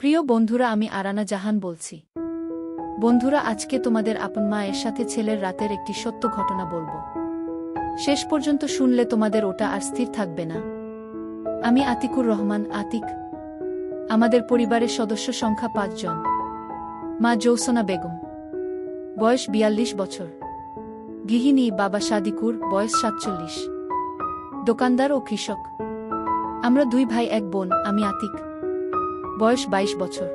প্রিয় বন্ধুরা, আমি আরানা জাহান বলছি। বন্ধুরা, আজকে তোমাদের আপন মায়ের সাথে ছেলের রাতের একটি সত্য ঘটনা বলবো। শেষ পর্যন্ত শুনলে তোমাদের ওটা আর স্থির থাকবে না। আমি আতিকুর রহমান, আতিক। আমাদের পরিবারের সদস্য সংখ্যা ৫ জন। মা জৌসনা বেগম, বয়স ৪২ বছর, গৃহিণী। বাবা সাদিকুর, বয়স ৪৭, দোকানদার ও কৃষক। আমরা ২ ভাই ১ বোন। আমি আতিক, বয়স ২২ বছর,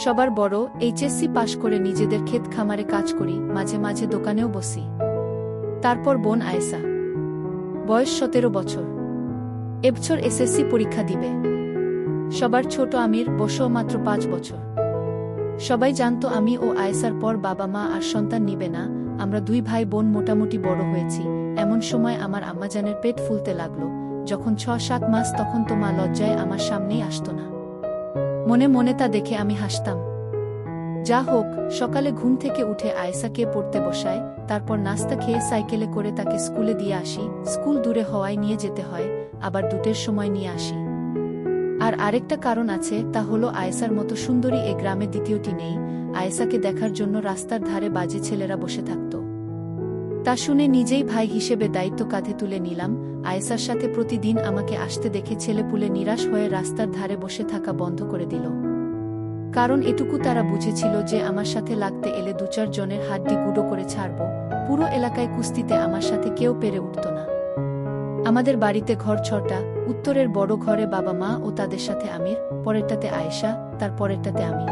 সবার বড়। এইচএসসি পাশ করে নিজেদের ক্ষেত খামারে কাজ করি, মাঝে মাঝে দোকানেও বসি। তারপর বোন আয়েশা, বয়স ১৭ বছর, এবছর এসএসসি পরীক্ষা দিবে। সবার ছোট আমির, বয়স মাত্র ৫ বছর। সবাই জানতো আমি ও আয়েশার পর বাবা মা আর সন্তান নিবে না। আমরা ২ ভাই বোন মোটামুটি বড় হয়েছি। এমন সময় আমার আম্মাজানের পেট ফুলতে লাগলো। যখন ৬-৭ মাস, তখন তো মা লজ্জায় আমার সামনেই আসতো না। মনে মনে তা দেখে আমি হাসতাম। যা হোক, সকালে ঘুম থেকে উঠে আয়েশাকে পড়তে বসায়, তারপর নাস্তা খেয়ে সাইকেলে করে তাকে স্কুলে দিয়ে আসি। স্কুল দূরে হওয়ায় নিয়ে যেতে হয়, আবার দুটের সময় নিয়ে আসি। আর আরেকটা কারণ আছে, তা হলো আয়েশার মতো সুন্দরী এ গ্রামে দ্বিতীয়টি নেই। আয়েশাকে দেখার জন্য রাস্তার ধারে বাজে ছেলেরা বসে থাকত। তা শুনে নিজেই ভাই হিসেবে দায়িত্ব কাঁধে তুলে নিলাম। আয়েশার সাথে প্রতিদিন আমাকে আসতে দেখে ছেলেপুলে নিরাশ হয়ে রাস্তার ধারে বসে থাকা বন্ধ করে দিল। কারণ এটুকু তারা বুঝেছিল যে আমার সাথে লাগতে এলে ২-৪ জনের হাড্ডি গুঁড়ো করে ছাড়ব। পুরো এলাকায় কুস্তিতে আমার সাথে কেউ পেরে উঠত না। আমাদের বাড়িতে ঘর ৬টা। উত্তরের বড় ঘরে বাবা মা ও তাদের সাথে আমির, পরেরটাতে আয়েশা, তার পরেরটাতে আমি।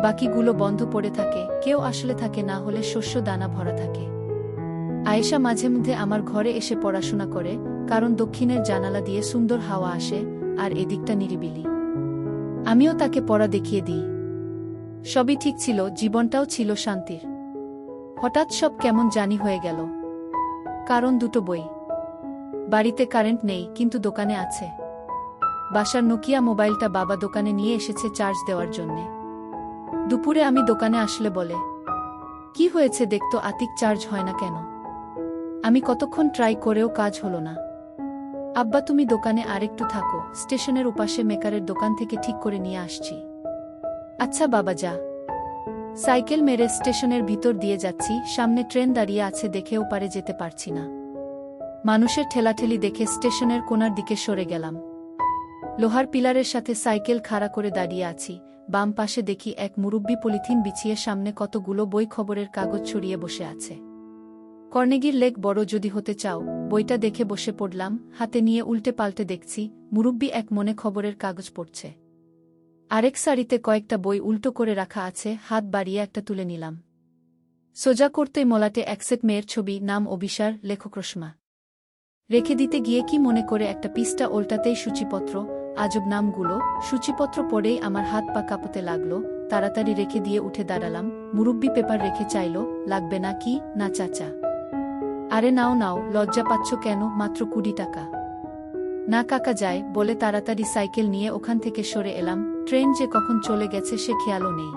বাকিগুলো বন্ধ পড়ে থাকে, কেউ আসলে থাকে না, হলে শস্য দানা ভরা থাকে। আয়েশা মাঝে মধ্যে আমার ঘরে এসে পড়াশোনা করে, কারণ দক্ষিণের জানালা দিয়ে সুন্দর হাওয়া আসে আর এদিকটা নিরিবিলি। আমিও তাকে পড়া দেখিয়ে দিই। সবই ঠিক ছিল, জীবনটাও ছিল শান্তির। হঠাৎ সব কেমন জানি হয়ে গেল। কারণ ২টো বই। বাড়িতে কারেন্ট নেই, কিন্তু দোকানে আছে। বাসার নোকিয়া মোবাইলটা বাবা দোকানে নিয়ে এসেছে চার্জ দেওয়ার জন্যে। দুপুরে আমি দোকানে আসলে বলে, কি হয়েছে দেখতো আতিক, চার্জ হয় না কেন? আমি কতক্ষণ ট্রাই করেও কাজ হলো না। আব্বা, তুমি দোকানে আরেকটু থাকো, স্টেশনের উপাশে মেকারের দোকান থেকে ঠিক করে নিয়ে আসছি। আচ্ছা বাবা, যা। সাইকেল মেরে স্টেশনের ভিতর দিয়ে যাচ্ছি। সামনে ট্রেন দাঁড়িয়ে আছে দেখেও পারে যেতে পারছি না। মানুষের ঠেলাঠেলি দেখে স্টেশনের কোণার দিকে সরে গেলাম। লোহার পিলারের সাথে সাইকেল খাড়া করে দাঁড়িয়ে আছি। বাম পাশে দেখি এক মুরব্বি পলিথিন বিছিয়ে সামনে কতগুলো বই খবরের কাগজ ছড়িয়ে বসে আছে। কর্নেগির লেক বড় যদি হতে চাও, বইটা দেখে বসে পড়লাম। হাতে নিয়ে উল্টে পাল্টে দেখছি মুরব্বি এক মনে খবরের কাগজ পড়ছে। আরেক সারিতে কয়েকটা বই উল্টো করে রাখা আছে। হাত বাড়িয়ে একটা তুলে নিলাম। সোজা করতেই মলাটে এক সেট মেয়ের ছবি, নাম অবিসার, লেখক রসমা। রেখে দিতে গিয়ে কি মনে করে একটা পৃষ্ঠা ওল্টাতেই সূচিপত্র। আজব নামগুলো। সূচিপত্র পড়েই আমার হাত পা কাঁপতে লাগলো। তাড়াতাড়ি রেখে দিয়ে উঠে দাঁড়ালাম। মুরব্বি পেপার রেখে চাইল, লাগবে না কি? না চাচা। আরে নাও নাও, লজ্জা পাচ্ছ কেন? মাত্র ২০ টাকা। না কাকা, যায় বলে তাড়াতাড়ি সাইকেল নিয়ে ওখান থেকে সরে এলাম। ট্রেন যে কখন চলে গেছে সে খেয়ালও নেই।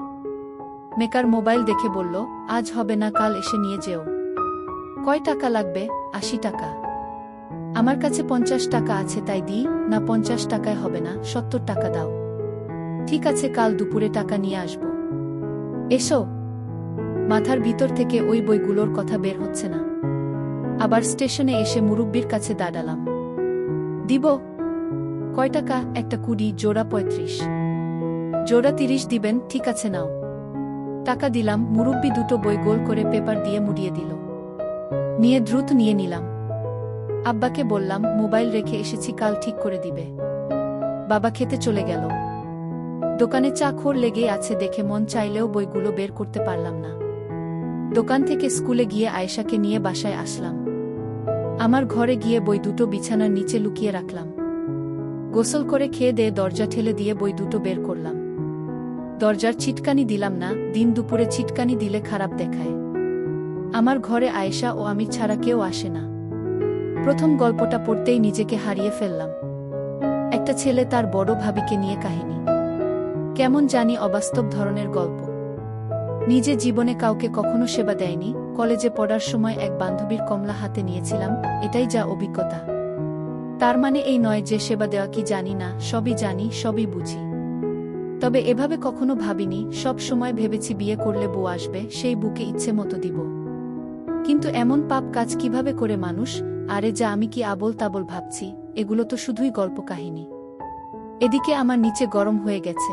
মেকার মোবাইল দেখে বলল, আজ হবে না, কাল এসে নিয়ে যেও। কয় টাকা লাগবে? ৮০ টাকা। আমার কাছে ৫০ টাকা আছে, তাই দিই। না, ৫০ টাকায় হবে না, ৭০ টাকা দাও। ঠিক আছে, কাল দুপুরে টাকা নিয়ে আসব। এসো। মাথার ভিতর থেকে ওই বইগুলোর কথা বের হচ্ছে না। আবার স্টেশনে এসে মুরব্বির কাছে দাঁড়ালাম। দিব। কয় টাকা? একটা ২০, জোড়া ৩৫। জোড়া ৩০ দিবেন? ঠিক আছে, নাও। টাকা দিলাম। মুরব্বি ২টো বই গোল করে পেপার দিয়ে মুড়িয়ে দিল। নিয়ে দ্রুত নিয়ে নিলাম। আব্বাকে বললাম, মোবাইল রেখে এসেছি, কাল ঠিক করে দিবে। বাবা খেতে চলে গেল। দোকানে চা খোর লেগেই আছে দেখে মন চাইলেও বইগুলো বের করতে পারলাম না। দোকান থেকে স্কুলে গিয়ে আয়েশাকে নিয়ে বাসায় আসলাম। আমার ঘরে গিয়ে বই ২টো বিছানার নিচে লুকিয়ে রাখলাম। গোসল করে খেয়ে দিয়ে দরজা ঠেলে দিয়ে বই ২টো বের করলাম। দরজার ছিটকানি দিলাম না, দিন দুপুরে ছিটকানি দিলে খারাপ দেখায়। আমার ঘরে আয়েশা ও আমি ছাড়া কেউ আসে না। প্রথম গল্পটা পড়তেই নিজেকে হারিয়ে ফেললাম। একটা ছেলে তার বড় ভাবিকে নিয়ে কাহিনী। কেমন জানি অবাস্তব ধরনের গল্প। নিজে জীবনে কাউকে কখনো সেবা দেয়নি। কলেজে পড়ার সময় এক বান্ধবীর কমলা হাতে নিয়েছিলাম, এটাই যা অভিজ্ঞতা। তার মানে এই নয় যে সেবা দেওয়া কি জানি না, সবই জানি, সবই বুঝি। তবে এভাবে কখনো ভাবিনি, সব সময় ভেবেছি বিয়ে করলে বউ আসবে, সেই বুকে ইচ্ছে মতো দিব। কিন্তু এমন পাপ কাজ কিভাবে করে মানুষ? আরে যা, আমি কি আবোল তাবোল ভাবছি? এগুলো তো শুধুই গল্প কাহিনী। এদিকে আমার নিচে গরম হয়ে গেছে।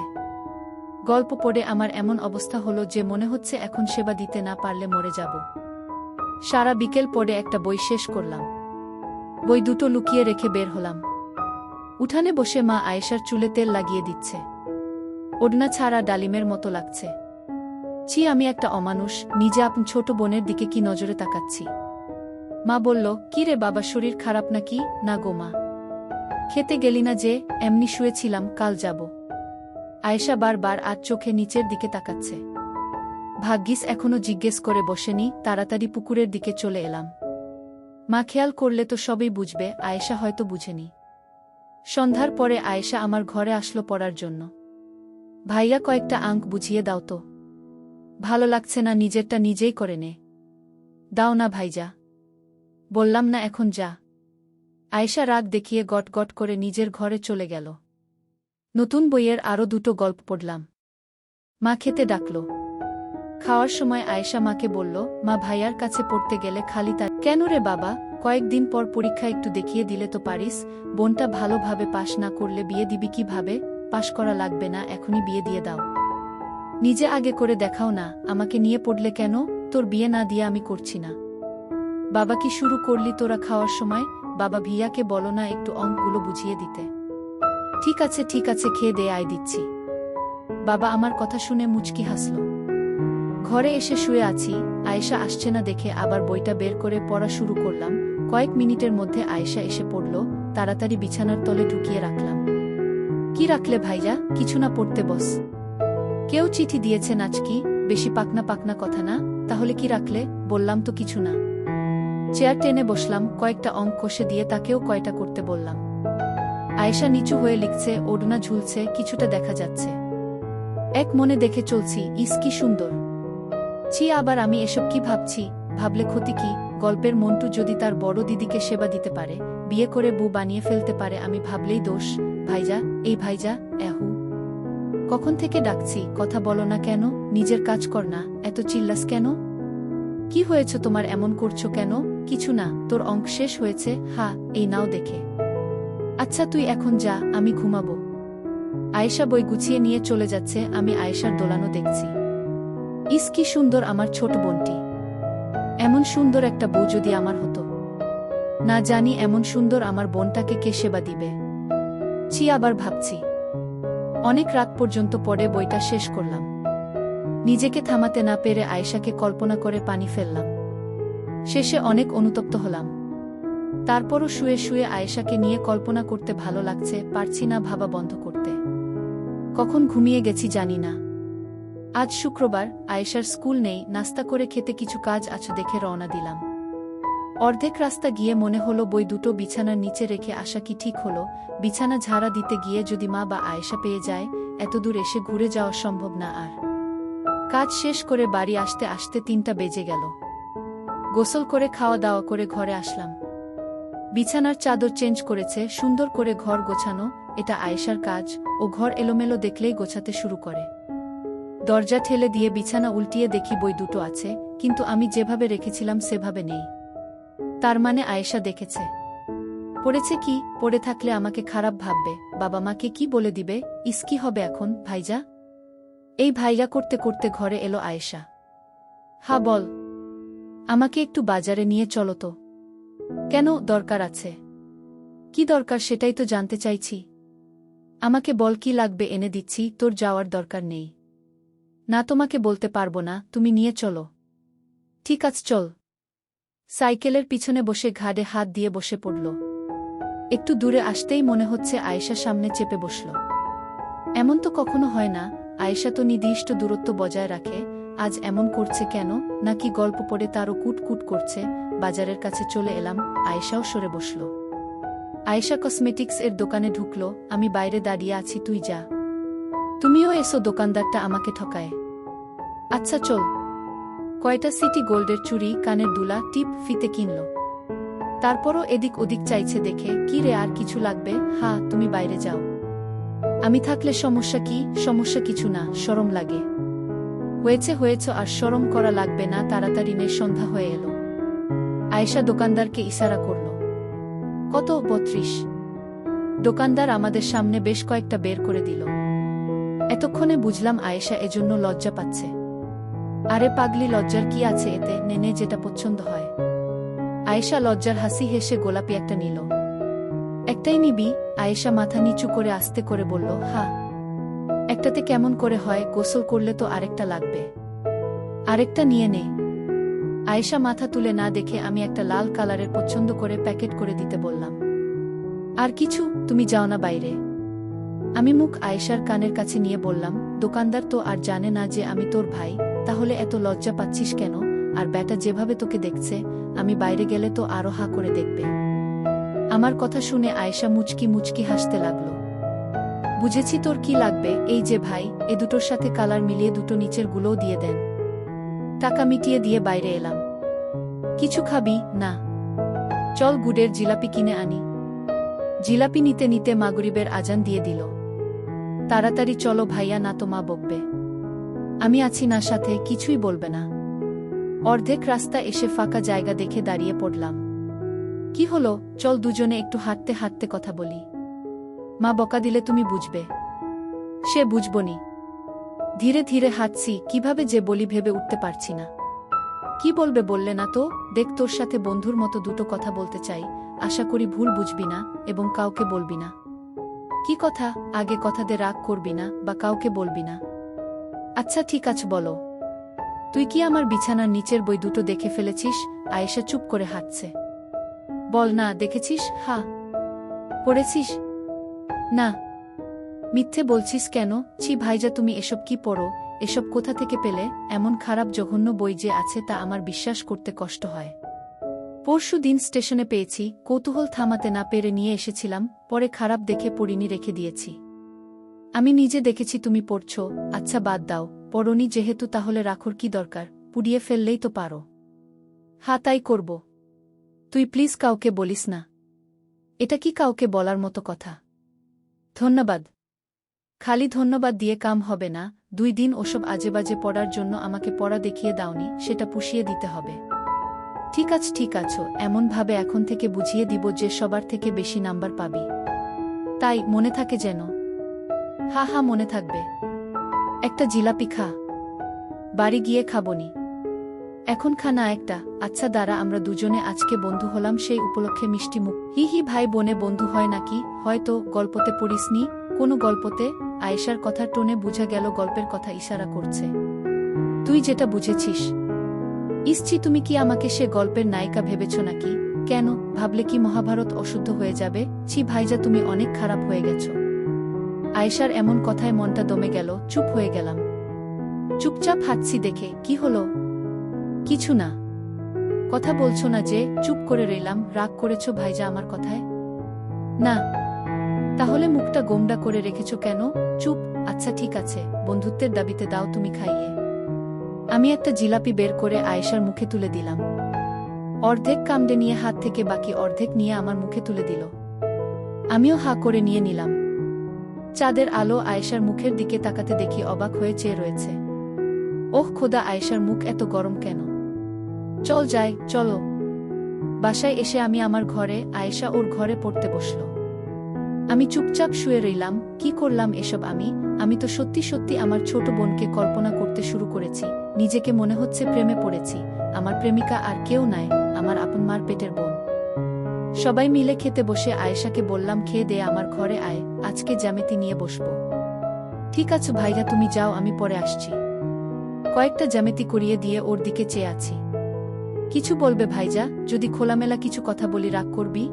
গল্প পড়ে আমার এমন অবস্থা হলো যে মনে হচ্ছে এখন সেবা দিতে না পারলে মরে যাব। সারা বিকেল পড়ে একটা বই শেষ করলাম। বই দুটো লুকিয়ে রেখে বের হলাম। উঠানে বসে মা আয়েশার চুলে তেল লাগিয়ে দিচ্ছে। ওড়না ছাড়া ডালিমের মতো লাগছে। ছি, আমি একটা অমানুষ, নিজে আপন ছোট বোনের দিকে কি নজরে তাকাচ্ছি। মা বলল, কি রে বাবা, শরীর খারাপ নাকি? না গো মা। খেতে গেলি না যে? এমনি শুয়েছিলাম, কাল যাব। আয়েশা বারবার আজ চোখে নিচের দিকে তাকাচ্ছে। ভাগ্যিস এখনো জিজ্ঞেস করে বসেনি, তাড়াতাড়ি পুকুরের দিকে চলে এলাম। মা খেয়াল করলে তো সবই বুঝবে, আয়েশা হয়তো বুঝেনি। সন্ধ্যার পরে আয়েশা আমার ঘরে আসলো পড়ার জন্য। ভাইয়া, কয়েকটা আঙ্ক বুঝিয়ে দাও তো। ভালো লাগছে না, নিজেরটা নিজেই করে নে। দাও না ভাইজা। বললাম না এখন যা। আয়েশা রাগ দেখিয়ে গট গট করে নিজের ঘরে চলে গেল। নতুন বইয়ের আরও দুটো গল্প পড়লাম। মা খেতে ডাকল। খাওয়ার সময় আয়েশা মাকে বলল, মা ভাইয়ার কাছে পড়তে গেলে খালি তার। কেন রে বাবা, কয়েকদিন পর পরীক্ষা, একটু দেখিয়ে দিলে তো পারিস। বোনটা ভালোভাবে পাশ না করলে বিয়ে দিবি কিভাবে? পাশ করা লাগবে না, এখনই বিয়ে দিয়ে দাও। নিজে আগে করে দেখাও না, আমাকে নিয়ে পড়লে কেন? তোর বিয়ে না দিয়ে আমি করছি না। বাবা, কি শুরু করলি তোরা খাওয়ার সময়? বাবা, ভিয়াকে বলো না একটু অঙ্কগুলো বুঝিয়ে দিতে। ঠিক আছে ঠিক আছে, খেয়ে দে, আয় দিচ্ছি। বাবা আমার কথা শুনে মুচকি হাসল। ঘরে এসে শুয়ে আছি, আয়েশা আসছে না দেখে আবার বইটা বের করে পড়া শুরু করলাম। কয়েক মিনিটের মধ্যে আয়েশা এসে পড়ল, তাড়াতাড়ি বিছানার তলে ঢুকিয়ে রাখলাম। কি রাখলে ভাইয়া? কিছু না, পড়তে বস। কেউ চিঠি দিয়েছে নাচকি? বেশি পাকনা পাকনা কথা না, তাহলে কি রাখলে? বললাম তো কিছু না। চেয়ার টেনে বসলাম, কয়েকটা অঙ্ক কষে দিয়ে তাকেও কয়টা করতে বললাম। আয়েশা নিচু হয়ে লিখছে, ওড়না ঝুলছে, কিছুটা দেখা যাচ্ছে। এক মনে দেখে চলছি, ইস কি সুন্দর। ছি, আবার আমি এসব কি ভাবছি? ভাবলে ক্ষতি কি? গল্পের মন্টু যদি তার বড় দিদিকে সেবা দিতে পারে, বিয়ে করে বউ বানিয়ে ফেলতে পারে, আমি ভাবলেই দোষ। ভাইজা, এই ভাইজা, এহু কখন থেকে ডাকছি, কথা বলো না কেন? নিজের কাজ কর না, এত চিল্লাস কেন? কি হয়েছে তোমার, এমন করছো কেন? কিছু না, তোর অঙ্ক শেষ হয়েছে? হ্যাঁ, এই নাও দেখে। আচ্ছা তুই এখন যা, আমি ঘুমাবো। আয়েশা বই গুছিয়ে নিয়ে চলে যাচ্ছে, আমি আয়েশার দোলানো দেখছি। ইস কি সুন্দর আমার ছোট বোনটি। এমন সুন্দর একটা বউ যদি আমার হতো। না জানি এমন সুন্দর আমার বোনটাকে কে সেবা দিবে। ছি, আবার ভাবছি। অনেক রাত পর্যন্ত পড়ে বইটা শেষ করলাম। নিজেকে থামাতে না পেরে আয়েশাকে কল্পনা করে পানি ফেললাম। শেষে অনেক অনুতপ্ত হলাম। তারপরও শুয়ে শুয়ে আয়েশাকে নিয়ে কল্পনা করতে ভালো লাগছে, পারছি না ভাবা বন্ধ করতে। কখন ঘুমিয়ে গেছি জানি না। আজ শুক্রবার, আয়েশার স্কুল নেই, নাস্তা করে খেতে কিছু কাজ আছে দেখে রওনা দিলাম। অর্ধেক রাস্তা গিয়ে মনে হলো বই দুটো বিছানার নিচে রেখে আসা কি ঠিক হলো? বিছানা ঝাড়া দিতে গিয়ে যদি মা বা আয়েশা পেয়ে যায়, এতদূর এসে ঘুরে যাওয়া সম্ভব না আর। কাজ শেষ করে বাড়ি আসতে আসতে 3টা বেজে গেল। গোসল করে খাওয়া দাওয়া করে ঘরে আসলাম। বিছানার চাদর চেঞ্জ করেছে, সুন্দর করে ঘর গোছানো, এটা আয়েশার কাজ। ও ঘর এলোমেলো দেখলেই গোছাতে শুরু করে। দরজা ঠেলে দিয়ে বিছানা উল্টিয়ে দেখি বই দুটো আছে, কিন্তু আমি যেভাবে রেখেছিলাম সেভাবে নেই। তার মানে আয়েশা দেখেছে। পড়েছে কি? পড়ে থাকলে আমাকে খারাপ ভাববে, বাবা মাকে কি বলে দিবে? ইস কি হবে এখন? ভাইজা, এই ভাইজা করতে করতে ঘরে এলো আয়েশা। হ্যাঁ বল। আমাকে একটু বাজারে নিয়ে চলো তো। কেন, দরকার আছে? কি দরকার সেটাই তো জানতে চাইছি। আমাকে বল কি লাগবে, এনে দিচ্ছি, তোর যাওয়ার দরকার নেই। না, তোমাকে বলতে পারবো না, তুমি নিয়ে চলো। ঠিক আছে চল। সাইকেলের পিছনে বসে ঘাড়ে হাত দিয়ে বসে পড়ল। একটু দূরে আসতেই মনে হচ্ছে আয়েশা সামনে চেপে বসল। এমন তো কখনো হয় না, আয়েশা তো নির্দিষ্ট দূরত্ব বজায় রাখে, আজ এমন করছে কেন? নাকি গল্প পড়ে তারও কুটকুট করছে? বাজারের কাছে চলে এলাম, আয়েশাও সরে বসল। আয়েশা কসমেটিক্স এর দোকানে ঢুকল, আমি বাইরে দাঁড়িয়ে আছি, তুই যা। তুমিও এসো, দোকানদারটা আমাকে ঠকায়। আচ্ছা চল। কয়টা সিটি গোল্ডের চুড়ি, কানের দুলা, টিপ, ফিতে কিনল। তারপরও এদিক ওদিক চাইছে দেখে, কি রে আর কিছু লাগবে? হ্যাঁ, তুমি বাইরে যাও। আমি থাকলে সমস্যা কি? সমস্যা কিছু না, শরম লাগে। হয়েছে আর শরম করা লাগবে না। তাড়াতাড়ি নে, সন্ধ্যা হয়ে এলো। আয়েশা দোকানদারকে ইশারা করল। কত? ৩২। দোকানদার আমাদের সামনে বেশ কয়েকটা বের করে দিল। এতক্ষণে বুঝলাম আয়েশা এজন্য লজ্জা পাচ্ছে। আরে পাগলি, লজ্জার কি আছে এতে? নে যেটা পছন্দ হয়। আয়েশা লজ্জার হাসি হেসে গোলাপি একটা নিল। একটাই নিবি? আয়েশা মাথা নিচু করে আস্তে করে বলল, হ্যাঁ। একটাতে কেমন করে হয়? গোসল করলে তো আরেকটা লাগবে। আরেকটা নিয়ে নে। আয়েশা মাথা তুলে না দেখে আমি একটা লাল কালারের পছন্দ করে প্যাকেট করে দিতে বললাম। আর কিছু? তুমি যাও না বাইরে। আমি মুখ আয়েশার কানের কাছে নিয়ে বললাম, দোকানদার তো আর জানে না যে আমি তোর ভাই, তাহলে এত লজ্জা পাচ্ছিস কেন? আর ব্যাটা যেভাবে তোকে দেখছে, আমি বাইরে গেলে তো আরো হা করে দেখবে। আমার কথা শুনে আয়েশা মুচকি মুচকি হাসতে লাগলো। বুঝেছি তোর কি লাগবে। এই যে ভাই, এ দুটোর সাথে কালার মিলিয়ে দুটো নিচের গুলোও দিয়ে দেন। টাকা মিটিয়ে দিয়ে বাইরে এলাম। কিছু খাবি? না। চল গুড়ের জিলাপি কিনে আনি। জিলাপি নিতে নিতে মাগরিবের আজান দিয়ে দিল। তাড়াতাড়ি চলো ভাইয়া, না তো মা বকবে। আমি আছি না সাথে, কিছুই বলবে না। অর্ধেক রাস্তা এসে ফাঁকা জায়গা দেখে দাঁড়িয়ে পড়লাম। কি হলো? চল দুজনে একটু হাঁটতে হাঁটতে কথা বলি। মা বকা দিলে তুমি বুঝবে। সে বুঝবনি। ধীরে ধীরে হাঁটছি, কিভাবে যে বলি ভেবে উঠতে পারছি না। কি বলবে বললে না তো? দেখ, তোর সাথে বন্ধুর মতো দুটো কথা বলতে চাই, আশা করি ভুল বুঝবি না এবং কাউকে বলবি না। কি কথা? আগে কথা দে, রাগ করবি না বা কাউকে বলবি না। আচ্ছা ঠিক আছে, বলো। তুই কি আমার বিছানার নিচের বই দুটো দেখে ফেলেছিস? আয়েশা চুপ করে হাঁটছে। বল না, দেখেছিস? হ্যাঁ। পড়েছিস? না। মিথ্যে বলছিস কেন? ছি ভাইজা, তুমি এসব কি পড়ো? এসব কোথা থেকে পেলে? এমন খারাপ জঘন্য বই যে আছে তা আমার বিশ্বাস করতে কষ্ট হয়। পরশু দিন স্টেশনে পেয়েছি, কৌতূহল থামাতে না পেরে নিয়ে এসেছিলাম, পরে খারাপ দেখে পড়িনি, রেখে দিয়েছি। আমি নিজে দেখেছি তুমি পড়ছ। আচ্ছা বাদ দাও, পড়নি যেহেতু তাহলে রাখোর কি দরকার? পুড়িয়ে ফেললেই তো পারো। হ্যাঁ তাই করব। তুই প্লিজ কাউকে বলিস না। এটা কি কাউকে বলার মতো কথা? ধন্যবাদ। খালি ধন্যবাদ দিয়ে কাম হবে না। 2 দিন ওসব আজেবাজে পড়ার জন্য আমাকে পড়া দেখিয়ে দাওনি, সেটা পুষিয়ে দিতে হবে। ঠিক আছে, এমনভাবে এখন থেকে বুঝিয়ে দিব যে সবার থেকে বেশি নাম্বার পাবি। তাই মনে থাকে যেন। হ্যাঁ মনে থাকবে। একটা জিলাপি খা। বাড়ি গিয়ে খাবনি। এখন খা না একটা। আচ্ছা দাঁড়া, আমরা দুজনে আজকে বন্ধু হলাম সেই উপলক্ষে মিষ্টি মুখ। হি ভাই বোনে বন্ধু হয় নাকি? হয়তো গল্পতে পড়িসনি? কোনো গল্পতে? আয়েশার কথার টোনে বুঝা গেল গল্পের কথা ইশারা করছে। তুই যেটা বুঝেছিস। ইসছি, তুমি কি আমাকে সে গল্পের নায়িকা ভেবেছ নাকি? কেন? ভাবলে কি মহাভারত অশুদ্ধ হয়ে যাবে? ছি ভাইজা, তুমি অনেক খারাপ হয়ে গেছ। আয়েশার এমন কথায় মনটা দমে গেল, চুপ হয়ে গেলাম। চুপচাপ হাঁটছি দেখে। কি হলো? কিছু না। কথা বলছো না যে? চুপ করে রইলাম। রাগ করেছ ভাইজা আমার কথায়? না। তাহলে মুখটা গোমড়া করে রেখেছ কেন? চুপ। আচ্ছা ঠিক আছে, বন্ধুত্বের দাবিতে দাও তুমি খাইয়ে। আমি একটা জিলাপি বের করে আয়েশার মুখে তুলে দিলাম। অর্ধেক কামড়ে নিয়ে হাত থেকে বাকি অর্ধেক নিয়ে আমার মুখে তুলে দিল। আমিও হা করে নিয়ে নিলাম। চাঁদের আলো আয়েশার মুখের দিকে তাকাতে দেখি অবাক হয়ে চেয়ে রয়েছে। ওহ খোদা, আয়েশার মুখ এত গরম কেন? চল যাই, চলো। বাসায় এসে আমি আমার ঘরে, আয়েশা ওর ঘরে পড়তে বসল। আমি চুপচাপ শুয়ে রইলাম। কি করলাম এসব আমি তো সত্যি সত্যি আমার ছোট বোনকে কল্পনা করতে শুরু করেছি। নিজেকে মনে হচ্ছে প্রেমে পড়েছি। আমার প্রেমিকা আর কেউ নাই, আমার আপন মার পেটের বোন। সবাই মিলে খেতে বসে আয়েশাকে বললাম, খেয়ে দে, আমার ঘরে আয়, আজকে জ্যামিতি নিয়ে বসব। ঠিক আছে ভাইরা, তুমি যাও, আমি পরে আসছি। কয়েকটা জ্যামিতি করিয়ে দিয়ে ওর দিকে চেয়ে আছি। কিছু বলবে ভাইজা? যদি খোলামেলা কিছু কথা বলি রাগ করবি?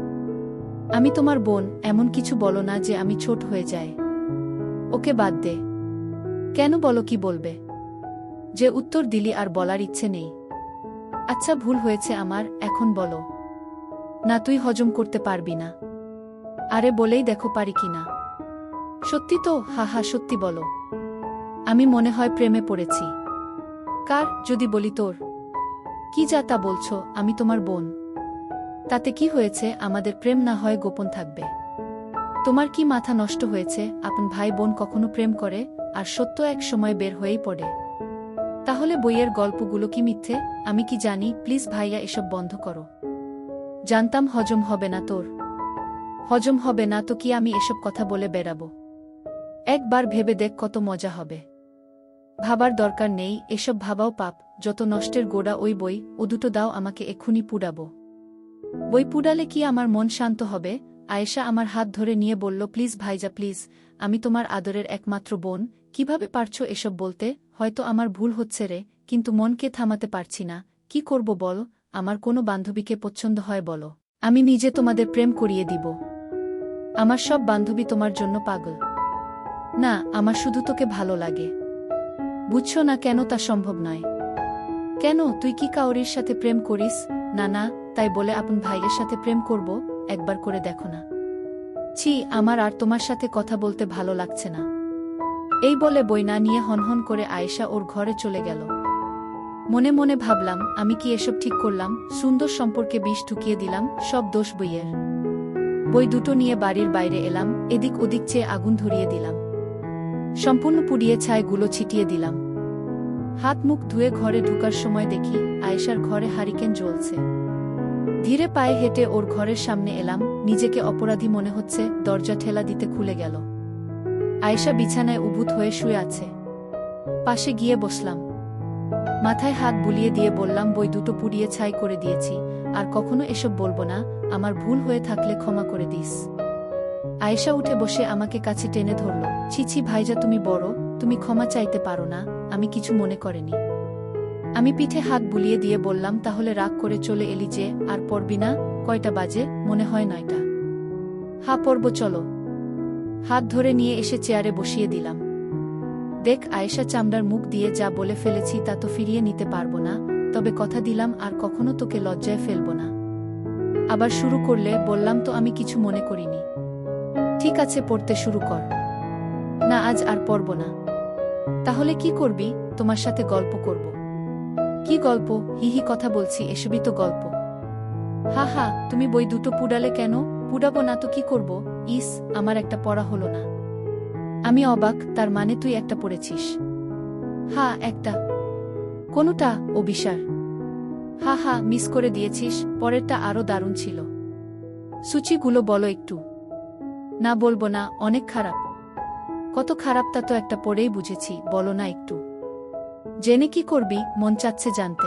আমি তোমার বোন, এমন কিছু বলো না যে আমি ছোট হয়ে যাই। ওকে বাদ দে। কেন? বলো, কি বলবে? যে উত্তর দিলি আর বলার ইচ্ছে নেই। আচ্ছা ভুল হয়েছে আমার, এখন বলো। না, তুই হজম করতে পারবি না। আরে বলেই দেখো পারি কিনা। সত্যি তো? হা সত্যি বলো। আমি মনে হয় প্রেমে পড়েছি। কার? যদি বলি তোর। কি যা তা বলছো? আমি তোমার বোন। তাতে কি হয়েছে? আমাদের প্রেম না হয় গোপন থাকবে। তোমার কি মাথা নষ্ট হয়েছে? আপন ভাই বোন কখনো প্রেম করে আর সত্য এক সময় বের হয়েই পড়ে। তাহলে বইয়ের গল্পগুলো কি মিথ্যে? আমি কি জানি? প্লিজ ভাইয়া, এসব বন্ধ করো। জানতাম হজম হবে না তোর। হজম হবে না তো কি আমি এসব কথা বলে বেড়াবো? একবার ভেবে দেখ কত মজা হবে। ভাবার দরকার নেই, এসব ভাবাও পাপ। যত নষ্টের গোড়া ওই বই, ও দুটো দাও আমাকে, এক্ষুনি পুড়াবো। বই পুড়ালে কি আমার মন শান্ত হবে? আয়েশা আমার হাত ধরে নিয়ে বলল, প্লিজ ভাইজা প্লিজ, আমি তোমার আদরের একমাত্র বোন, কিভাবে পারছো এসব বলতে? হয়তো আমার ভুল হচ্ছে রে, কিন্তু মনকে থামাতে পারছি না। কি করব বল? আমার কোনো বান্ধবীকে পছন্দ হয় বলো, আমি নিজে তোমাদের প্রেম করিয়ে দিব। আমার সব বান্ধবী তোমার জন্য পাগল। না, আমার শুধু তোকে ভালো লাগে। বুঝছো না কেন তা সম্ভব নয়? কেন, তুই কি কাউরির সাথে প্রেম করিস? না না, তাই বলে আপন ভাইয়ের সাথে প্রেম করব? একবার করে দেখো না। ছি, আমার আর তোমার সাথে কথা বলতে ভালো লাগছে না। এই বলে বই না নিয়ে হনহন করে আয়েশা ওর ঘরে চলে গেল। মনে মনে ভাবলাম, আমি কি এসব ঠিক করলাম? সুন্দর সম্পর্কে বিষ ঢুকিয়ে দিলাম, সব দোষ বইয়ের। বই দুটো নিয়ে বাড়ির বাইরে এলাম, এদিক ওদিক চেয়ে আগুন ধরিয়ে দিলাম। সম্পূর্ণ পুড়িয়ে ছাইগুলো ছিটিয়ে দিলাম। হাত মুখ ধুয়ে ঘরে ঢুকার সময় দেখি আয়েশার ঘরে হারিকেন জ্বলছে। ধীরে পায়ে হেঁটে ওর ঘরের সামনে এলাম, নিজেকে অপরাধী মনে হচ্ছে। দরজা ঠেলা দিতে খুলে গেল। আয়েশা বিছানায় উবুত হয়ে শুয়ে আছে। পাশে গিয়ে বসলাম। মাথায় হাত বুলিয়ে দিয়ে বললাম, বই দুটো পুড়িয়ে ছাই করে দিয়েছি, আর কখনো এসব বলবো না। আমার ভুল হয়ে থাকলে ক্ষমা করে দিস। আয়েশা উঠে বসে আমাকে কাছে টেনে ধরল। ছি ছি ভাইজা, তুমি বড়, তুমি ক্ষমা চাইতে পারো না? আমি কিছু মনে করিনি। আমি পিঠে হাত বুলিয়ে দিয়ে বললাম, তাহলে রাগ করে চলে এলি যে? আর পড়বি না? কয়টা বাজে? মনে হয় 9টা। হ্যাঁ পড়ব, চলো। হাত ধরে নিয়ে এসে চেয়ারে বসিয়ে দিলাম। দেখ আয়েশা, চামড়ার মুখ দিয়ে যা বলে ফেলেছি তা তো ফিরিয়ে নিতে পারবো না, তবে কথা দিলাম আর কখনো তোকে লজ্জায় ফেলবো না। আবার শুরু করলে? বললাম তো আমি কিছু মনে করিনি। ঠিক আছে, পড়তে শুরু কর। না, আজ আর পড়ব না। তাহলে কি করবি? তোমার সাথে গল্প করব। কি গল্প? হিহি, কথা বলছি, এসবই তো গল্প। হা হা, তুমি বই দুটো পুড়ালে কেন? পুড়াবো না তো কি করব? ইস, আমার একটা পড়া হলো না। আমি অবাক, তার মানে তুই একটা পড়েছিস? হা, একটা। কোনটা? অভিসার। হা হা, মিস করে দিয়েছিস, পরেরটা আরো দারুণ ছিল। সূচিগুলো বলো একটু। না, বলবো না, অনেক খারাপ। কত খারাপ তা তো একটা পড়েই বুঝেছি, বলো না একটু। জেনে কি করবি? মন চাচ্ছে জানতে।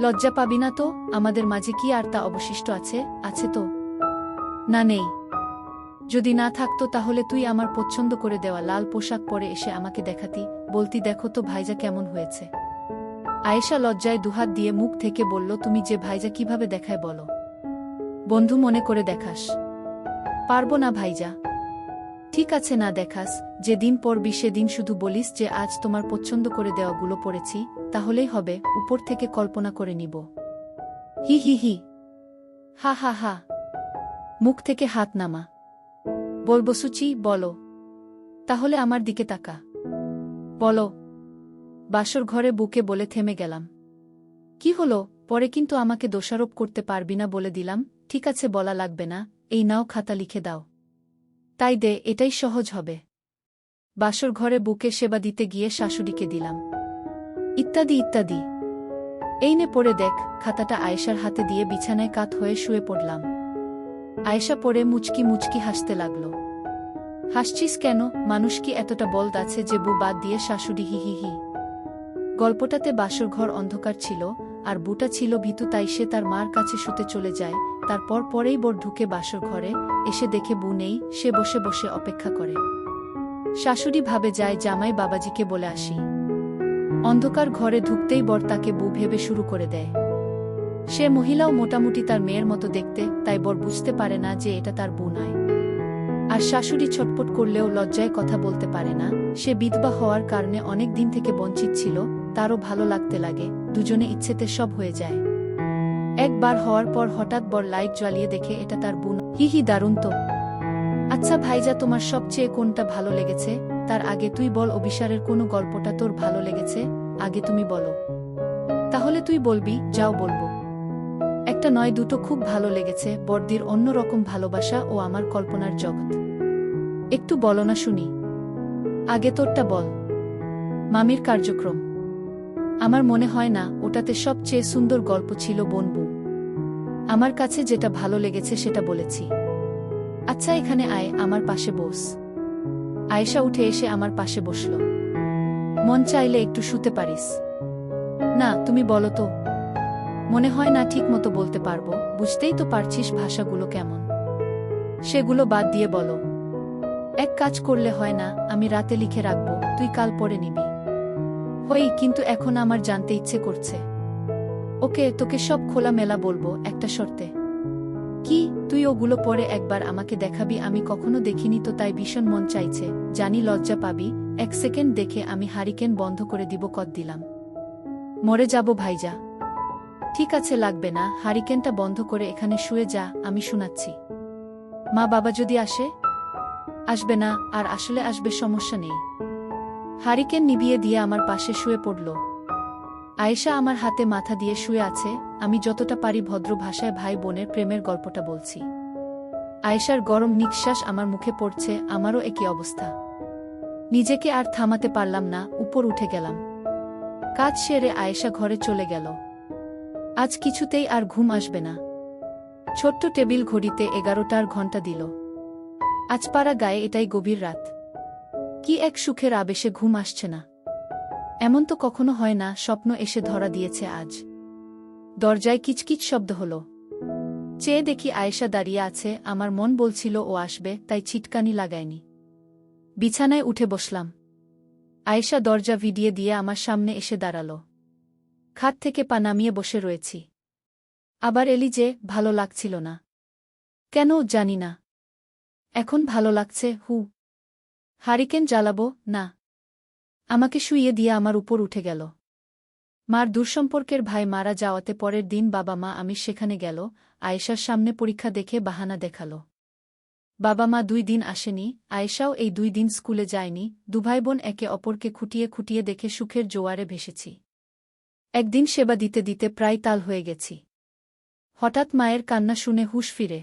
লজ্জা পাবি না তো? আমাদের মাঝে কি আর তা অবশিষ্ট আছে? আছে তো? না, নেই। যদি না থাকতো তাহলে তুই আমার পছন্দ করে দেওয়া লাল পোশাক পরে এসে আমাকে দেখাতি, বলতি, দেখো তো ভাইজা কেমন হয়েছে। আয়েশা লজ্জায় দুহাত দিয়ে মুখ থেকে বলল, তুমি যে ভাইজা কিভাবে দেখায় বলো? বন্ধু মনে করে দেখাস? পারবো না ভাইজা। ঠিক আছে, না দেখাস। যেদিন পড়বি সেদিন শুধু বলিস যে আজ তোমার পছন্দ করে দেওয়াগুলো পড়েছি, তাহলেই হবে। উপর থেকে কল্পনা করে নিব। হি হি হি। হা হা হা। মুখ থেকে হাত নামা। বলবো সুচি, বলো। তাহলে আমার দিকে তাকা। বলো। বাসর ঘরে বুকে বলে থেমে গেলাম। কি হলো? পরে কিন্তু আমাকে দোষারোপ করতে পারবি না বলে দিলাম। ঠিক আছে, বলা লাগবে না। এই নাও, খাতা লিখে দাও। তাই দে, এটাই সহজ হবে। বাসর ঘরে বুকে সেবা দিতে গিয়ে শাশুড়িকে দিলাম। ইত্যাদি ইত্যাদি। এই নে পড়ে দেখ। খাতাটা আয়েশার হাতে দিয়ে বিছানায় কাত হয়ে শুয়ে পড়লাম। আয়েশা পড়ে মুচকি মুচকি হাসতে লাগল। হাসছিস কেন? মানুষ কি এতটা বলদ আছে যে বউ বাদ দিয়ে শাশুড়ি? হি হি হি। গল্পটাতে বাসর ঘর অন্ধকার ছিল, আর বুটা ছিল ভীতু, তাই সে তার মার কাছে শুতে চলে যায়। তারপর পরেই বর ঢুকে বাসর ঘরে, এসে দেখে বউ নেই, সে বসে বসে অপেক্ষা করে। শাশুড়ি ভাবে যায় জামাই বাবাজিকে বলে আসি। অন্ধকার ঘরে ঢুকতেই বর তাকে বউ ভেবে শুরু করে দেয়। সে মহিলাও মোটামুটি তার মেয়ের মতো দেখতে, তাই বর বুঝতে পারে না যে এটা তার বউ নয়। আর শাশুড়ি ছটপট করলেও লজ্জায় কথা বলতে পারে না। সে বিধবা হওয়ার কারণে অনেক দিন থেকে বঞ্চিত ছিল, তারও ভালো লাগতে লাগে, দুজনে ইচ্ছেতে সব হয়ে যায়। একবার হওয়ার পর হঠাৎ বর লাইট জ্বালিয়ে দেখে এটা তার বোন। হি হি, দারুণ তো। আচ্ছা ভাইজা, তোমার সবচেয়ে কোনটা ভালো লেগেছে? তার আগে তুই বল, অভিসারের কোনো গল্পটা তোর ভালো লেগেছে? আগে তুমি বলো। তাহলে তুই বলবি? যাও বলবো। একটা নয়, দুটো খুব ভালো লেগেছে। বর্দির অন্যরকম ভালোবাসা ও আমার কল্পনার জগৎ। একটু বলো না শুনি। আগে তোরটা বল। মামির কার্যক্রম। আমার মনে হয় না ওটাতে সবচেয়ে সুন্দর গল্প ছিল বনবু। আমার কাছে যেটা ভালো লেগেছে সেটা বলেছি। আচ্ছা এখানে আয়, আমার পাশে বস। আয়েশা উঠে এসে আমার পাশে বসল। মন চাইলে একটু শুতে পারিস। না তুমি বলো তো। মনে হয় না ঠিক মতো বলতে পারবো, বুঝতেই তো পারছিস ভাষাগুলো কেমন। সেগুলো বাদ দিয়ে বলো। এক কাজ করলে হয় না, আমি রাতে লিখে রাখবো, তুই কাল পড়ে নিবি। হই, কিন্তু এখন আমার জানতে ইচ্ছে করছে। ওকে, তোকে সব খোলামেলা বলবো, একটা শর্তে। কি? তুই ওগুলো পরে একবার আমাকে দেখাবি। আমি কখনো দেখিনি তো, তাই ভীষণ মন চাইছে। জানি লজ্জা পাবি। 1 সেকেন্ড দেখে আমি হারিকেন বন্ধ করে দিব। কদ দিলাম। মরে যাব ভাইজা। ঠিক আছে, লাগবে না। হারিকেনটা বন্ধ করে এখানে শুয়ে যা, আমি শোনাচ্ছি। মা বাবা যদি আসে? আসবে না, আর আসলে আসবে, সমস্যা নেই। হারিকেন নিভিয়ে দিয়ে আমার পাশে শুয়ে পড়ল। আয়েশা আমার হাতে মাথা দিয়ে শুয়ে আছে। আমি যতটা পারি ভদ্র ভাষায় ভাই বোনের প্রেমের গল্পটা বলছি। আয়েশার গরম নিঃশ্বাস আমার মুখে পড়ছে। আমারও একই অবস্থা। নিজেকে আর থামাতে পারলাম না, উপর উঠে গেলাম। কাজ সেরে আয়েশা ঘরে চলে গেল। আজ কিছুতেই আর ঘুম আসবে না। ছোট্ট টেবিল ঘড়িতে 11টার ঘণ্টা দিল। আজ পাড়া গায়ে এটাই গভীর রাত। কি এক সুখের আবেশে ঘুম আসছে না। এমন তো কখনো হয় না। স্বপ্ন এসে ধরা দিয়েছে আজ। দরজায় কিচকিচ শব্দ হল। চেয়ে দেখি আয়েশা দাঁড়িয়ে আছে। আমার মন বলছিল ও আসবে, তাই ছিটকানি লাগায়নি। বিছানায় উঠে বসলাম। আয়েশা দরজা ভিডিয়ে দিয়ে আমার সামনে এসে দাঁড়াল। খাট থেকে পা নামিয়ে বসে রয়েছি। আবার এলি যে? ভালো লাগছিল না? কেন জানি না। এখন ভালো লাগছে। হারিকেন জ্বালাবো? না। আমাকে শুইয়ে দিয়ে আমার উপর উঠে গেল। মার দূরসম্পর্কের ভাই মারা যাওয়াতে পরের দিন বাবা মা আমি সেখানে গেল। আয়েশার সামনে পরীক্ষা দেখে বাহানা দেখাল। বাবা মা 2 দিন আসেনি। আয়েশাও এই 2 দিন স্কুলে যায়নি। দুভাই বোন একে অপরকে খুঁটিয়ে খুঁটিয়ে দেখে সুখের জোয়ারে ভেসেছি। একদিন সেবা দিতে দিতে প্রায় তাল হয়ে গেছি। হঠাৎ মায়ের কান্না শুনে হুঁশ ফিরে।